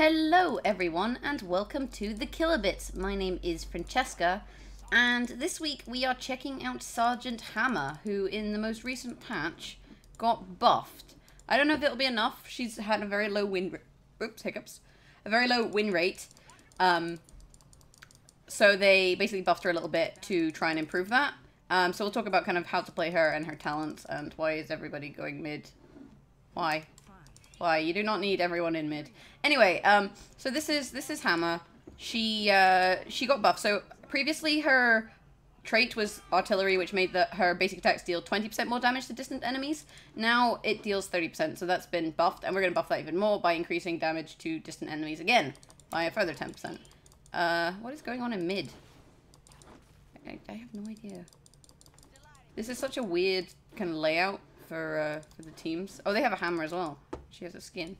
Hello everyone and welcome to the Kilobits. My name is Francesca and this week we are checking out Sergeant Hammer, who in the most recent patch got buffed. I don't know if it'll be enough. She's had a very low win a very low win rate. So they basically buffed her a little bit to try and improve that. So we'll talk about kind of how to play her and her talents and why is everybody going mid. Why? You do not need everyone in mid. Anyway, so this is Hammer. She got buffed. So previously her trait was artillery, which made her basic attacks deal 20% more damage to distant enemies. Now it deals 30%, so that's been buffed, and we're going to buff that even more by increasing damage to distant enemies again by a further 10%. What is going on in mid? I have no idea. This is such a weird kind of layout for the teams. Oh, they have a hammer as well. She has a skin.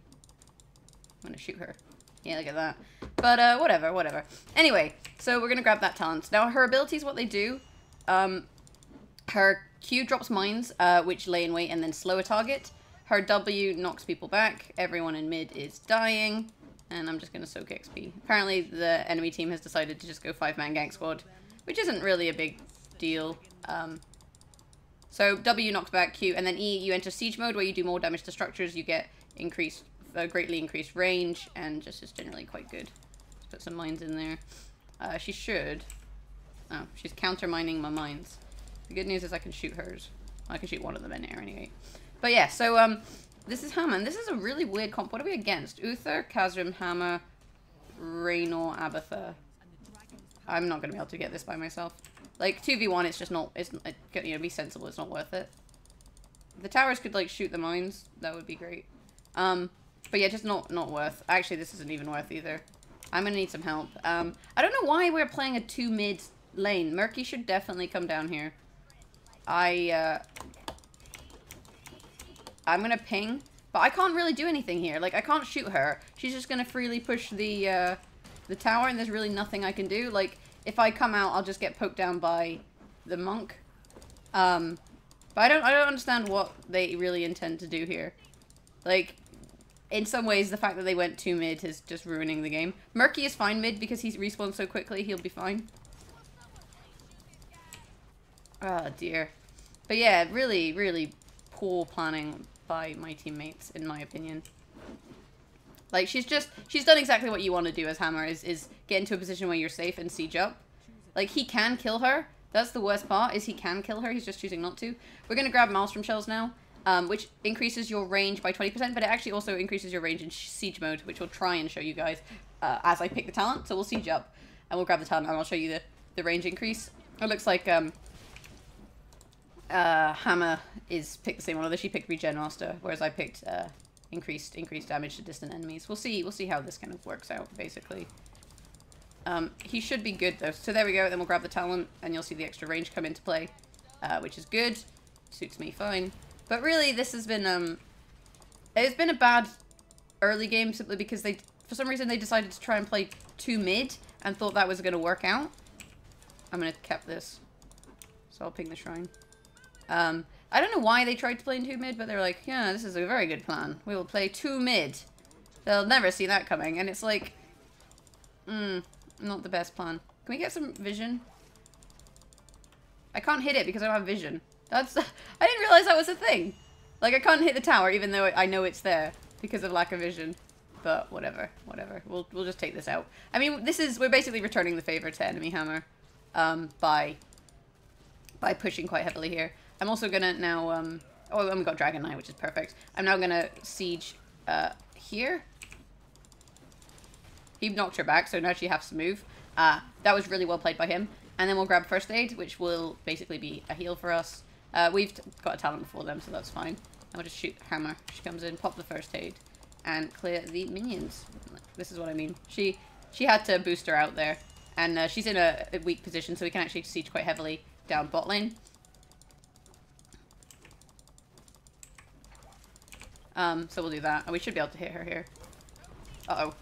I'm gonna shoot her. Yeah, look at that. But, whatever. Anyway, so we're gonna grab that talent. Now, her abilities, what they do, her Q drops mines, which lay in wait and then slow a target. Her W knocks people back. Everyone in mid is dying. And I'm just gonna soak XP. Apparently, the enemy team has decided to just go 5-man gank squad, which isn't really a big deal. So W knocks back Q, and then E, you enter siege mode where you do more damage to structures. You get greatly increased range, and just is generally quite good. Let's put some mines in there. She should. Oh, she's counter mining my mines. The good news is I can shoot hers. I can shoot one of them in air anyway. But yeah, so this is Hammer. And this is a really weird comp. What are we against? Uther, Kazrim, Hammer, Raynor, Abatha. I'm not gonna be able to get this by myself. Like, 2v1, it's just not, you know, be sensible, it's not worth it. If the towers could, like, shoot the mines, that would be great. But yeah, just not worth. Actually, this isn't even worth either. I'm gonna need some help. I don't know why we're playing a 2 mid lane. Murky should definitely come down here. I'm gonna ping, but I can't really do anything here. Like, I can't shoot her. She's just gonna freely push the tower, and there's really nothing I can do. Like, if I come out, I'll just get poked down by the monk. But I don't understand what they really intend to do here. Like, in some ways, the fact that they went 2 mid is just ruining the game. Murky is fine mid because he respawns so quickly, he'll be fine. Oh dear. But yeah, really, really poor planning by my teammates, in my opinion. Like, she's done exactly what you want to do as Hammer, is get into a position where you're safe and siege up. Like, he can kill her. That's the worst part, is he can kill her. He's just choosing not to. We're going to grab Maelstrom shells now, which increases your range by 20%, but it actually also increases your range in siege mode, which we'll try and show you guys as I pick the talent. So we'll siege up, and we'll grab the talent, and I'll show you the range increase. It looks like Hammer is picked the same one, although she picked Regen Master, whereas I picked increased damage to distant enemies. We'll see how this kind of works out, basically. He should be good, though. So there we go. Then we'll grab the talent, and you'll see the extra range come into play, which is good. Suits me fine. But really, this has been, it's been a bad early game, simply because for some reason, they decided to try and play 2 mid, and thought that was going to work out. I'm going to cap this. So I'll ping the shrine. I don't know why they tried to play in 2 mid, but they're like, yeah, this is a very good plan. We will play 2 mid. They'll never see that coming. And it's like, not the best plan. Can we get some vision? I can't hit it because I don't have vision. I didn't realize that was a thing. Like, I can't hit the tower even though I know it's there because of lack of vision. But whatever. We'll just take this out. I mean, we're basically returning the favor to enemy Hammer by pushing quite heavily here. I'm also gonna now, oh, and we got Dragon Knight, which is perfect. I'm now gonna siege, here. He knocked her back, so now she has to move. That was really well played by him. And then we'll grab First Aid, which will basically be a heal for us. We've got a talent before them, so that's fine. And we'll just shoot Hammer. She comes in, pop the First Aid, and clear the minions. This is what I mean. She had to boost her out there. And she's in a weak position, so we can actually siege quite heavily down bot lane. So we'll do that. And we should be able to hit her here. Uh-oh.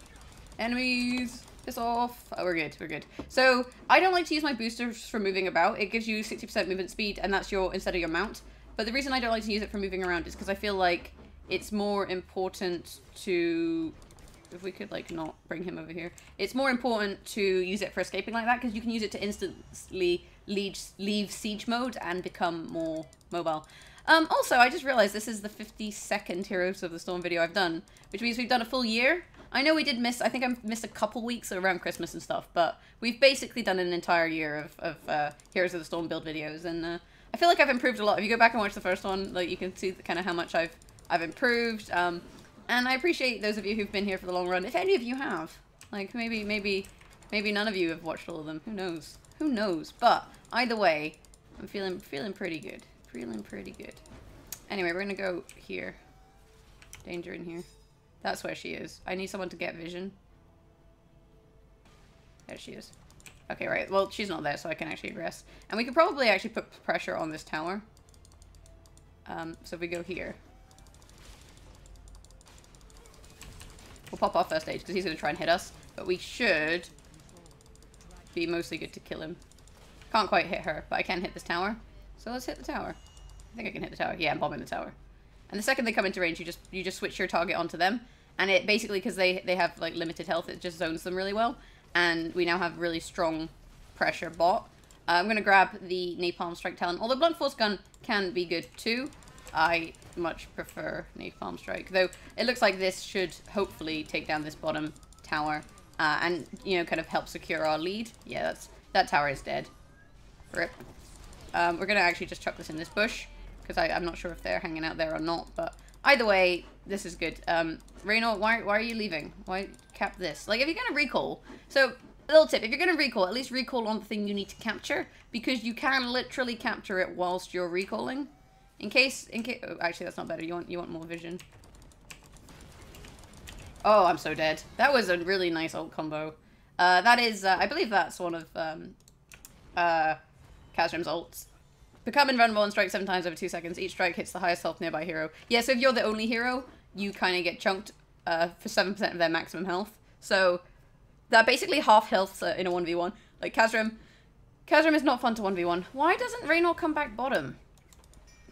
Enemies! Piss off! Oh, we're good. So, I don't like to use my boosters for moving about. It gives you 60% movement speed, and that's instead of your mount. But the reason I don't like to use it for moving around is because I feel like it's more important to if we could, like, not bring him over here. It's more important to use it for escaping like that, because you can use it to instantly leave siege mode and become more mobile. Also, I just realized this is the 52nd Heroes of the Storm video I've done, which means we've done a full year. I know we did miss, I think I missed a couple weeks around Christmas and stuff, but we've basically done an entire year of Heroes of the Storm build videos, and I feel like I've improved a lot. If you go back and watch the first one, like, you can see kind of how much I've improved, and I appreciate those of you who've been here for the long run. If any of you have, like, maybe none of you have watched all of them. Who knows? Who knows? But either way, I'm feeling pretty good. Feeling pretty good. Anyway, we're gonna go here. Danger in here. That's where she is. I need someone to get vision. There she is. Okay, right. Well, she's not there, so I can actually aggress. And we could probably actually put pressure on this tower. So if we go here. We'll pop off first aid, because he's going to try and hit us. But we should be mostly good to kill him. Can't quite hit her, but I can hit this tower. So let's hit the tower. I think I can hit the tower. Yeah, I'm bombing the tower. And the second they come into range, you just switch your target onto them. And it basically, because they have, like, limited health, it just zones them really well. And we now have really strong pressure bot. I'm going to grab the Napalm Strike Talent. Although Blunt Force Gun can be good too. I much prefer Napalm Strike. Though it looks like this should hopefully take down this bottom tower. And, you know, kind of help secure our lead. Yeah, that tower is dead. Rip. We're going to actually just chuck this in this bush. Because I'm not sure if they're hanging out there or not. But either way, this is good. Raynor, why are you leaving? Why cap this? Like, if you're going to recall... So, a little tip. If you're going to recall, at least recall on the thing you need to capture. Because you can literally capture it whilst you're recalling. In case... Oh, actually, that's not better. You want more vision. Oh, I'm so dead. That was a really nice ult combo. That is... I believe that's one of... Kazrim's ults. Become invulnerable and strike 7 times over 2 seconds. Each strike hits the highest health nearby hero. Yeah, so if you're the only hero, you kind of get chunked for 7% of their maximum health. So, they're basically half health in a 1v1. Like, Kazrim is not fun to 1v1. Why doesn't Raynor come back bottom?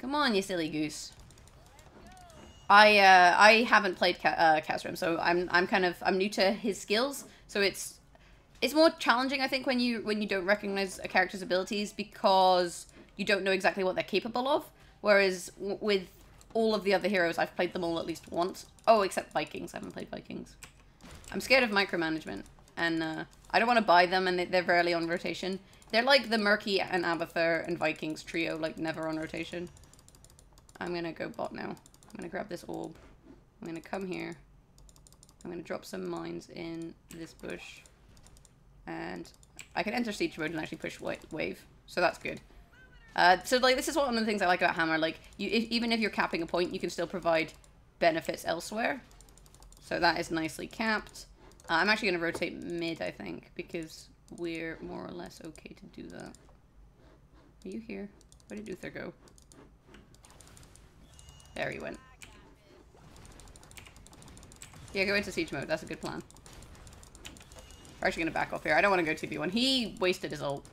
Come on, you silly goose. I haven't played Kazrim, so I'm new to his skills. So it's more challenging, I think, when you don't recognize a character's abilities, because you don't know exactly what they're capable of. Whereas with all of the other heroes, I've played them all at least once. Oh, except Vikings. I haven't played Vikings. I'm scared of micromanagement. And I don't want to buy them, and they're rarely on rotation. They're like the Murky and Abathur and Vikings trio, like never on rotation. I'm going to go bot now. I'm going to grab this orb. I'm going to come here. I'm going to drop some mines in this bush. And I can enter siege mode and actually push wave. So that's good. So, like, this is one of the things I like about Hammer. Like, even if you're capping a point, you can still provide benefits elsewhere. So that is nicely capped. I'm actually going to rotate mid, I think, because we're more or less okay to do that. Are you here? Where did Uther go? There he went. Yeah, go into siege mode. That's a good plan. We're actually going to back off here. I don't want to go 2v1. He wasted his ult.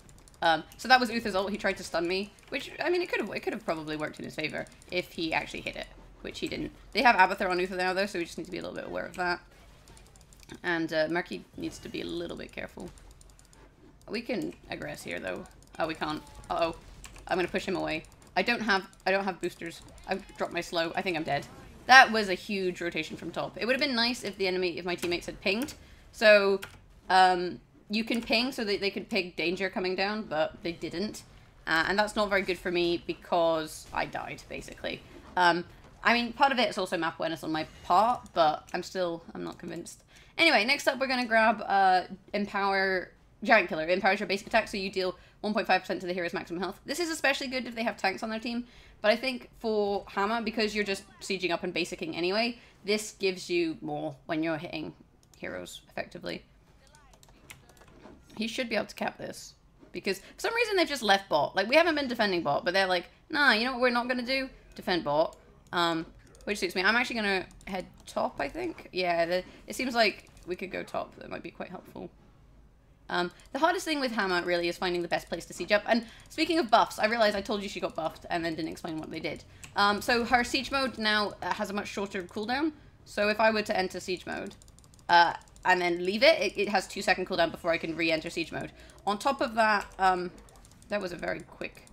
So that was Uther's ult. He tried to stun me, which, I mean, it could have probably worked in his favor if he actually hit it, which he didn't. They have Abathur on Uther now, though, so we just need to be a little bit aware of that. And Murky needs to be a little bit careful. We can aggress here, though. Oh, we can't. Uh-oh. I'm going to push him away. I don't have boosters. I've dropped my slow. I think I'm dead. That was a huge rotation from top. It would have been nice if if my teammates had pinged. So, you can ping so that they could ping danger coming down, but they didn't. And that's not very good for me because I died, basically. I mean, part of it is also map awareness on my part, but I'm not convinced. Anyway, next up we're going to grab Empower Giant Killer. It empowers your basic attack, so you deal 1.5% to the hero's maximum health. This is especially good if they have tanks on their team, but I think for Hammer, because you're just sieging up and basicing anyway, this gives you more when you're hitting heroes effectively. He should be able to cap this, because for some reason they've just left bot. Like, we haven't been defending bot, but they're like, nah, you know what we're not going to do? Defend bot. Which suits me. I'm actually going to head top, I think. Yeah, it seems like we could go top. That might be quite helpful. The hardest thing with Hammer, really, is finding the best place to siege up. And speaking of buffs, I realized I told you she got buffed and then didn't explain what they did. So her siege mode now has a much shorter cooldown. So if I were to enter siege mode, and then leave it. It has 2-second cooldown before I can re-enter siege mode. On top of that, that was a very quick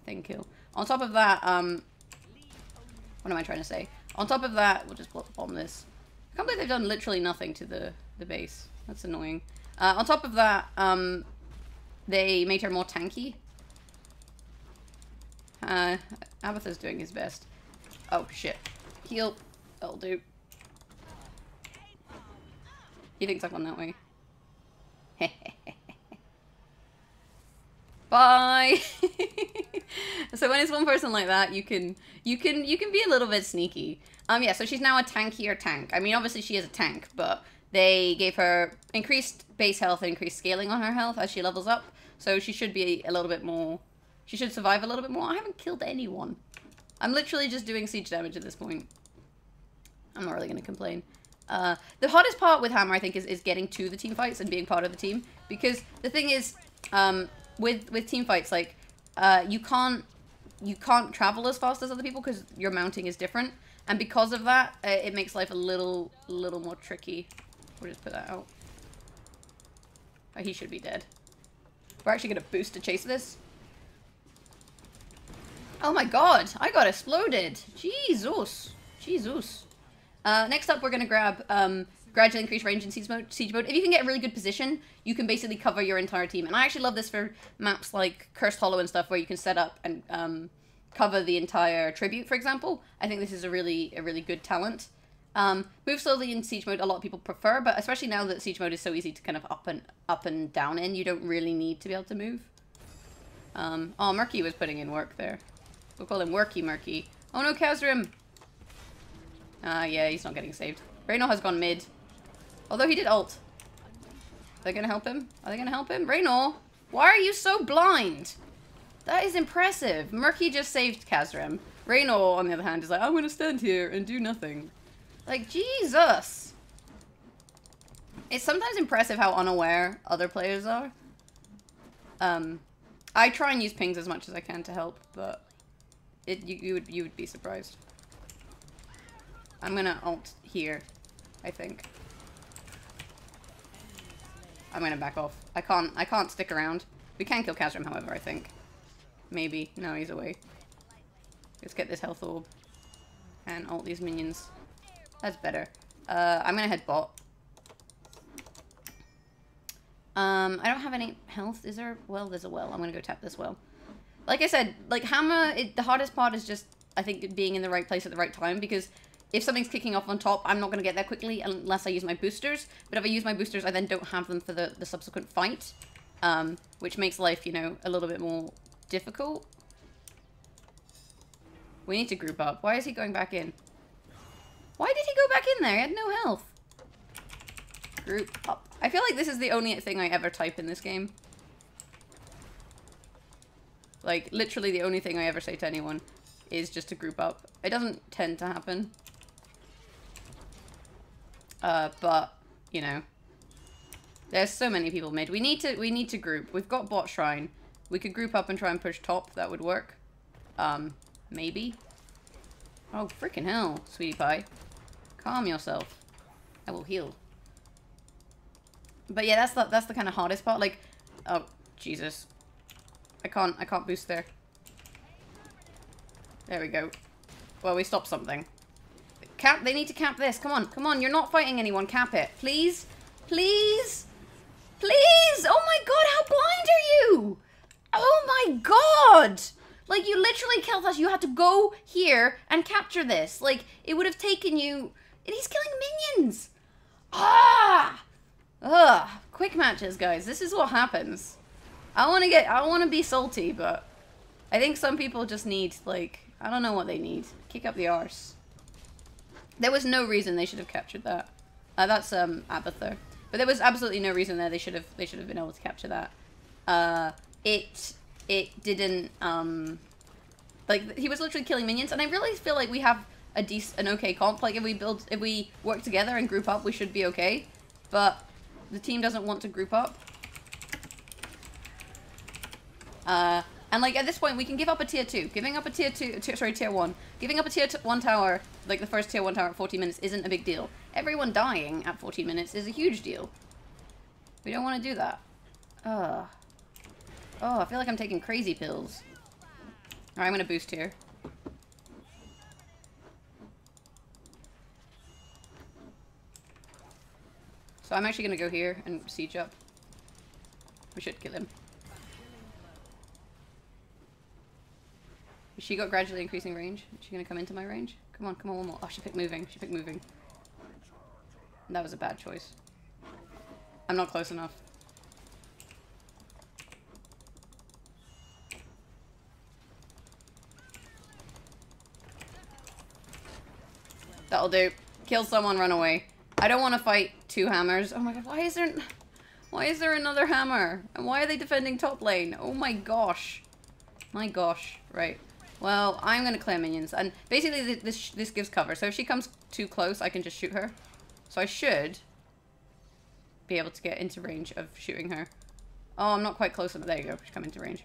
thing kill. On top of that, what am I trying to say? On top of that, we'll just bomb this. I can't believe they've done literally nothing to the base. That's annoying. On top of that, they made her more tanky. Abatha's doing his best. Oh, shit. Heal. That'll do. He thinks I've gone that way. Bye! So when it's one person like that, you can be a little bit sneaky. Yeah, so she's now a tankier tank. I mean, obviously she is a tank, but they gave her increased base health and increased scaling on her health as she levels up. So she should be a little bit more... She should survive a little bit more. I haven't killed anyone. I'm literally just doing siege damage at this point. I'm not really going to complain. The hardest part with Hammer, I think, is getting to the team fights and being part of the team. Because the thing is, with team fights, like, you can't travel as fast as other people because your mounting is different. And because of that, it makes life a little more tricky. We'll just put that out. Oh, he should be dead. We're actually going to boost to chase this. Oh my god, I got exploded. Jesus. Jesus. Next up, we're going to grab gradually increase range in siege mode. If you can get a really good position, you can basically cover your entire team. And I actually love this for maps like Cursed Hollow and stuff where you can set up and cover the entire tribute, for example. I think this is a really good talent. Move slowly in siege mode, a lot of people prefer, but especially now that siege mode is so easy to kind of up and down in, you don't really need to be able to move. Oh, Murky was putting in work there. We'll call him Worky Murky. Oh no, Kazrim! Yeah, he's not getting saved. Reyno has gone mid. Although he did ult. Are they gonna help him? Are they gonna help him? Reyno, why are you so blind? That is impressive. Murky just saved Kazrim. Reyno, on the other hand, is like, I'm gonna stand here and do nothing. Like, Jesus! It's sometimes impressive how unaware other players are. I try and use pings as much as I can to help, but you would be surprised. I'm gonna ult here, I think. I'm gonna back off. I can't stick around. We can kill Kazrim, however, I think. Maybe. No, he's away. Let's get this health orb. And ult these minions. That's better. I'm gonna head bot. I don't have any health. Is there? Well, there's a well. I'm gonna go tap this well. Like I said, like Hammer, the hardest part is just, I think, being in the right place at the right time, because if something's kicking off on top, I'm not going to get there quickly unless I use my boosters. But if I use my boosters, I then don't have them for the subsequent fight, which makes life, you know, a little bit more difficult. We need to group up. Why is he going back in? Why did he go back in there? He had no health. Group up. I feel like this is the only thing I ever type in this game. Like, literally the only thing I ever say to anyone is just to group up. It doesn't tend to happen. But, you know. There's so many people mid. We need to group. We've got bot shrine. We could group up and try and push top. That would work. Maybe. Oh, freaking hell, sweetie pie. Calm yourself. I will heal. But yeah, that's the kind of hardest part. Like, oh, Jesus. I can't boost there. There we go. Well, we stopped something. Cap, they need to cap this. Come on, you're not fighting anyone. Cap it. Please? Please? Please? Oh my god, how blind are you? Oh my god! Like, you literally killed us. You had to go here and capture this. Like, it would have taken you... And he's killing minions! Ah! Ugh. Quick matches, guys. This is what happens. I want to be salty, but I think some people just need, like, I don't know what they need. Kick up the arse. There was no reason they should have captured that. That's Abatha. But there was absolutely no reason there they should have been able to capture that. It didn't like, he was literally killing minions, and I really feel like we have an okay comp. Like, if we work together and group up, we should be okay. But the team doesn't want to group up. And like at this point, we can give up a tier 2. Giving up a tier 1. Giving up a tier 1 tower, like the first tier 1 tower at 14 minutes, isn't a big deal. Everyone dying at 14 minutes is a huge deal. We don't want to do that. Oh, I feel like I'm taking crazy pills. Alright, I'm going to boost here. So I'm actually going to go here and siege up. We should kill him. She got gradually increasing range. Is she going to come into my range? Come on, one more. Oh, she picked moving. She picked moving. That was a bad choice. I'm not close enough. That'll do. Kill someone, run away. I don't want to fight 2 hammers. Oh my god, why is there another hammer? And why are they defending top lane? Oh my gosh. My gosh. Right. Well, I'm going to clear minions. And basically this gives cover. So if she comes too close, I can just shoot her. So I should be able to get into range of shooting her. Oh, I'm not quite close enough. There you go. She's come into range.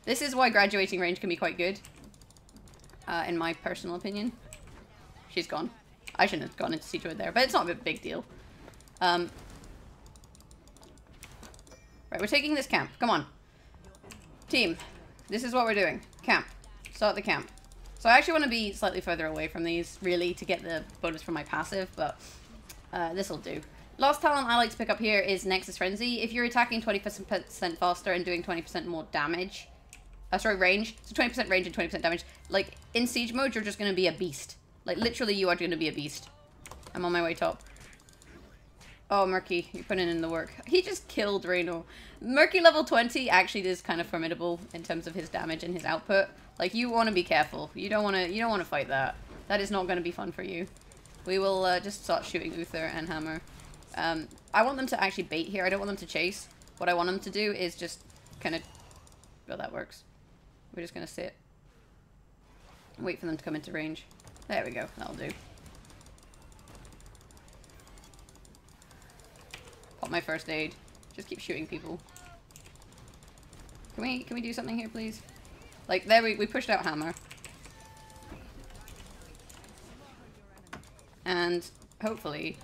This is why graduating range can be quite good. In my personal opinion. She's gone. I shouldn't have gone into siege mode there, but it's not a big deal. Right, we're taking this camp. Come on. Team, this is what we're doing. Camp. Start the camp. So I actually want to be slightly further away from these, really, to get the bonus from my passive, but this'll do. Last talent I like to pick up here is Nexus Frenzy. If you're attacking 20% faster and doing 20% more damage, range, so 20% range and 20% damage, like, in siege mode, you're just going to be a beast. Like, literally, you are going to be a beast. I'm on my way top. Oh, Murky, you're putting in the work. He just killed Reno. Murky level 20 actually is kind of formidable in terms of his damage and his output. Like, you want to be careful. You don't want to fight that. That is not going to be fun for you. We will just start shooting Uther and Hammer. I want them to actually bait here. I don't want them to chase. What I want them to do is just kind of... Well, that works. We're just going to sit. Wait for them to come into range. There we go. That'll do. Pop my first aid. Just keep shooting people. Can we do something here, please? Like, there we pushed out Hammer. And hopefully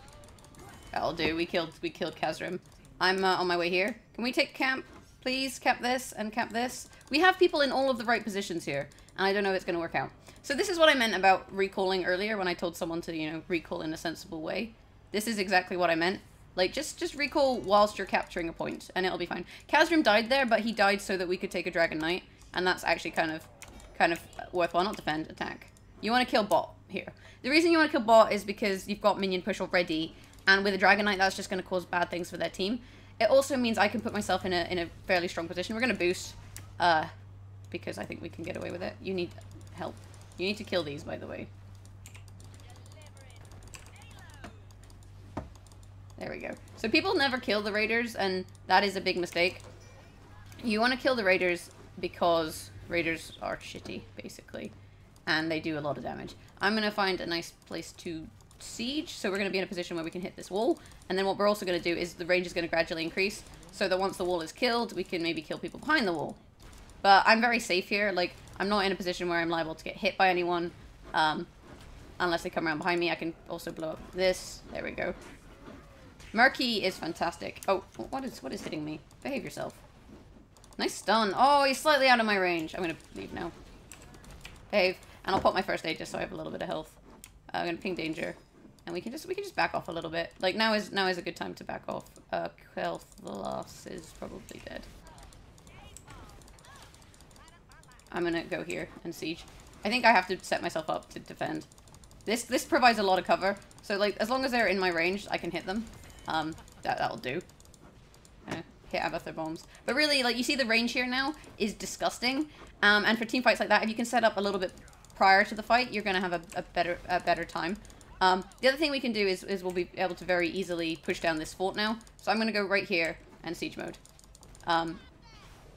that'll do. We killed Kazrim. I'm on my way here. Can we take camp, please? Cap this and cap this. We have people in all of the right positions here, and I don't know if it's going to work out. So this is what I meant about recalling earlier when I told someone to, you know, recall in a sensible way. This is exactly what I meant. Like, just recall whilst you're capturing a point, and it'll be fine. Kazrim died there, but he died so that we could take a Dragon Knight, and that's actually kind of worthwhile. Not defend, attack. You want to kill bot here. The reason you want to kill bot is because you've got minion push already, and with a Dragon Knight, that's just going to cause bad things for their team. It also means I can put myself in a fairly strong position. We're going to boost, because I think we can get away with it. You need help. You need to kill these, by the way. There we go. So people never kill the raiders, and that is a big mistake. You want to kill the raiders because raiders are shitty, basically. And they do a lot of damage. I'm going to find a nice place to siege, so we're going to be in a position where we can hit this wall. And then what we're also going to do is the range is going to gradually increase, so that once the wall is killed, we can maybe kill people behind the wall. But I'm very safe here. Like, I'm not in a position where I'm liable to get hit by anyone. Unless they come around behind me. I can also blow up this. There we go. Murky is fantastic. Oh, what is hitting me? Behave yourself. Nice stun. Oh, he's slightly out of my range. I'm going to leave now. Behave. And I'll pop my first aid just so I have a little bit of health. I'm going to ping danger. And we can just back off a little bit. Like, now is a good time to back off. Health loss is probably dead. I'm gonna go here and siege. I think I have to set myself up to defend. This provides a lot of cover. So, like, as long as they're in my range, I can hit them. That'll do. Hit Abathur bombs. But really, like, you see the range here now is disgusting. And for team fights like that, if you can set up a little bit prior to the fight, you're gonna have a better time. The other thing we can do is we'll be able to very easily push down this fort now. So I'm gonna go right here and siege mode.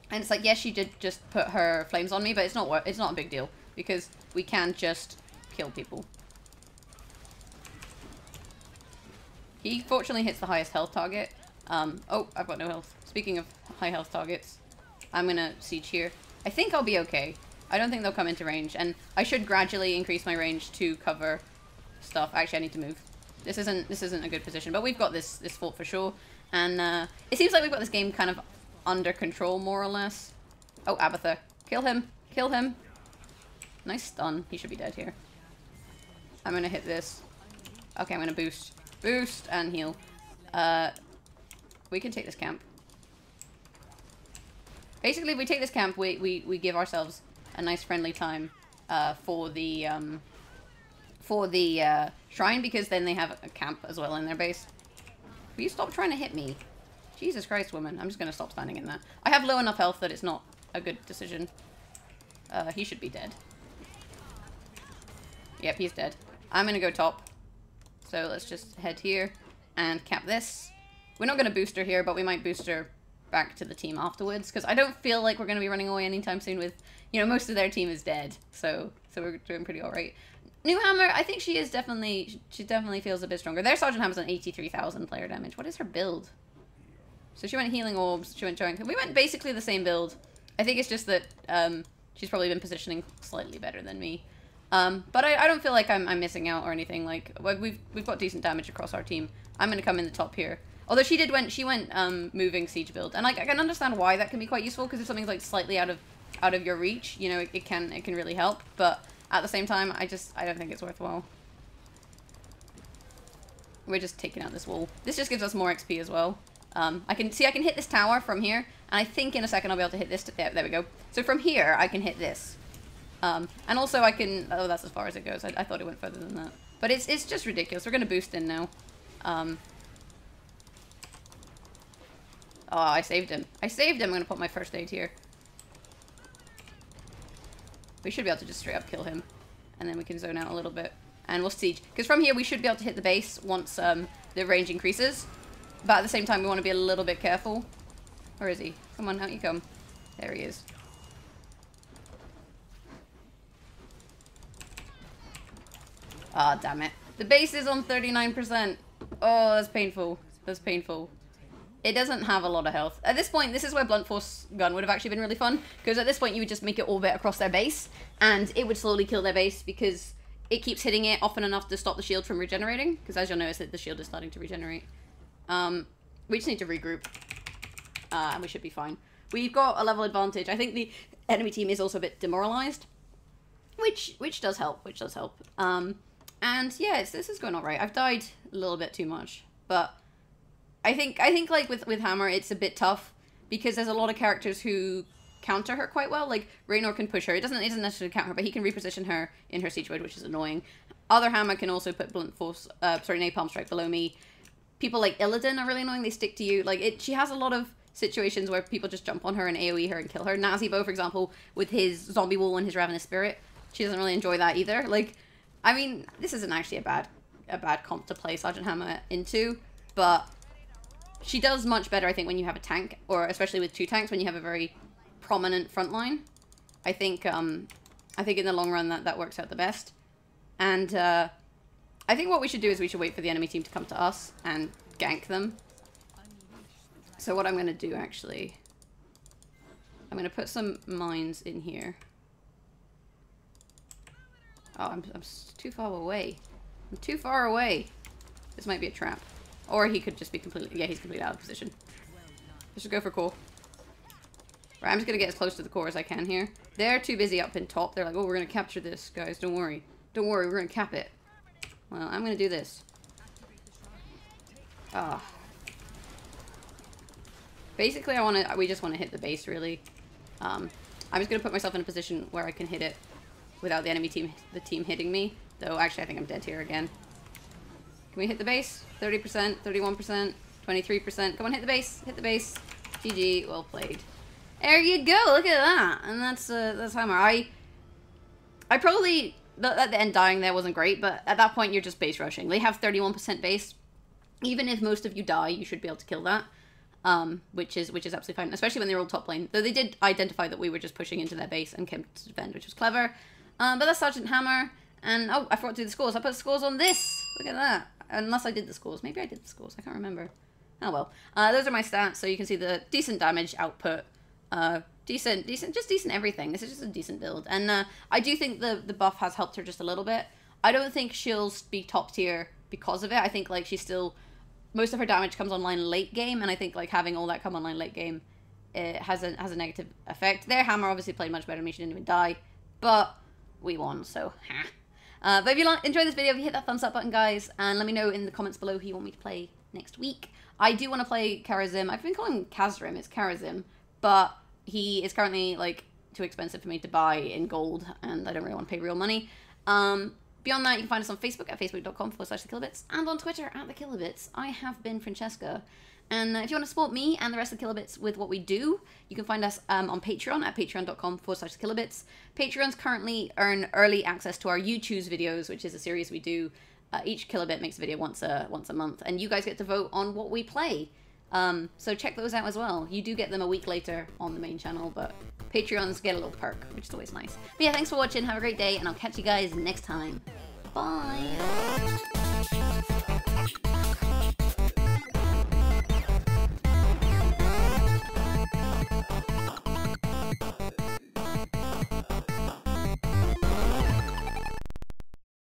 And it's like, yes, she did just put her flames on me, but it's not a big deal because we can just kill people. He fortunately hits the highest health target. Oh, I've got no health. Speaking of high health targets, I'm gonna siege here. I think I'll be okay. I don't think they'll come into range, and I should gradually increase my range to cover stuff. Actually, I need to move. This isn't a good position, but we've got this fort for sure. And it seems like we've got this game kind of under control, more or less. Oh, Abatha. Kill him. Kill him. Nice stun. He should be dead here. I'm gonna hit this. Okay, I'm gonna boost. Boost and heal. We can take this camp. Basically, if we take this camp, we give ourselves a nice friendly time for the shrine, because then they have a camp as well in their base. Will you stop trying to hit me? Jesus Christ, woman. I'm just going to stop standing in that. I have low enough health that it's not a good decision. He should be dead. Yep, he's dead. I'm going to go top. So let's just head here and cap this. We're not going to boost her here, but we might boost her back to the team afterwards, because I don't feel like we're going to be running away anytime soon with, you know, most of their team is dead. So we're doing pretty alright. New Hammer, I think she definitely feels a bit stronger. Their Sergeant Hammer's on 83,000 player damage. What is her build? So she went Healing Orbs, she went Giant. We went basically the same build. I think it's just that she's probably been positioning slightly better than me. But I don't feel like I'm missing out or anything. Like, we've got decent damage across our team. I'm going to come in the top here. Although she went moving siege build. And like, I can understand why that can be quite useful, because if something's like slightly out of your reach, you know, it can really help. But at the same time, I don't think it's worthwhile. We're just taking out this wall. This just gives us more XP as well. I can hit this tower from here, and I think in a second I'll be able to hit this. Yeah, there we go. So from here, I can hit this. And also I can, oh, that's as far as it goes. I thought it went further than that. But it's just ridiculous. We're going to boost in now. Oh, I saved him. I saved him. I'm going to put my first aid here. We should be able to just straight up kill him. And then we can zone out a little bit. And we'll siege. Because from here, we should be able to hit the base once the range increases. But at the same time, we want to be a little bit careful. Where is he? Come on, out you come. There he is. Ah, damn it. The base is on 39%. Oh, that's painful. That's painful. It doesn't have a lot of health. At this point, this is where Blunt Force Gun would have actually been really fun, because at this point you would just make it orbit across their base, and it would slowly kill their base, because it keeps hitting it often enough to stop the shield from regenerating, because as you'll notice, the shield is starting to regenerate. We just need to regroup, and we should be fine. We've got a level advantage. I think the enemy team is also a bit demoralized, which does help, and yeah, this is going alright. I've died a little bit too much, but I think like with Hammer, it's a bit tough, because there's a lot of characters who counter her quite well. Like, Raynor can push her. It doesn't necessarily counter her, but he can reposition her in her siege mode, which is annoying. Other Hammer can also put Napalm Strike below me. People like Illidan are really annoying. They stick to you. Like, she has a lot of situations where people just jump on her and AoE her and kill her. Nazibo, for example, with his Zombie Wall and his Ravenous Spirit, she doesn't really enjoy that either. Like, I mean, this isn't actually a bad comp to play Sergeant Hammer into, but she does much better, I think, when you have a tank, or especially with two tanks, when you have a very prominent front line. I think in the long run that works out the best. And I think what we should do is we should wait for the enemy team to come to us and gank them. So what I'm going to do, actually, I'm going to put some mines in here. Oh, I'm too far away. I'm too far away. This might be a trap. Or he could just be completely... Yeah, he's completely out of position. Let's just go for core. Right, I'm just going to get as close to the core as I can here. They're too busy up in top. They're like, oh, we're going to capture this, guys. Don't worry. Don't worry, we're going to cap it. Well, I'm going to do this. Ah. Basically, we just want to hit the base, really. I'm just going to put myself in a position where I can hit it without the enemy team, hitting me. Though, actually, I think I'm dead here again. Can we hit the base? 30%, 31%, 23%. Come on, hit the base. Hit the base. GG. Well played. There you go. Look at that. And that's Hammer. I probably, at the end, dying there wasn't great, but at that point, you're just base rushing. They have 31% base. Even if most of you die, you should be able to kill that. Which is absolutely fine, especially when they're all top lane. Though they did identify that we were just pushing into their base and came to defend, which was clever. But that's Sergeant Hammer. And, oh, I forgot to do the scores. I put scores on this. Look at that. Unless I did the scores. Maybe I did the scores. I can't remember. Oh, well. Those are my stats, so you can see the decent damage output. Decent, just decent everything. This is just a decent build. And I do think the buff has helped her just a little bit. I don't think she'll be top tier because of it. I think, like, she's still... Most of her damage comes online late game, and I think, like, having all that come online late game, it has a negative effect. Their hammer obviously played much better than me. She didn't even die. But we won, so... but if you enjoyed this video, if you hit that thumbs up button, guys, and let me know in the comments below who you want me to play next week. I do want to play Karazim. I've been calling him Kazrim. It's Karazim. But he is currently, like, too expensive for me to buy in gold, and I don't really want to pay real money. Beyond that, you can find us on Facebook at facebook.com/thekilobits, and on Twitter at thekilobits. I have been Francesca. And if you want to support me and the rest of the Kilobits with what we do, you can find us on Patreon at patreon.com/thekilobits. Patreons currently earn early access to our You Choose videos, which is a series we do. Each Kilobit makes a video once a month, and you guys get to vote on what we play. So check those out as well. You do get them a week later on the main channel, but Patreons get a little perk, which is always nice. But yeah, thanks for watching. Have a great day, and I'll catch you guys next time. Bye!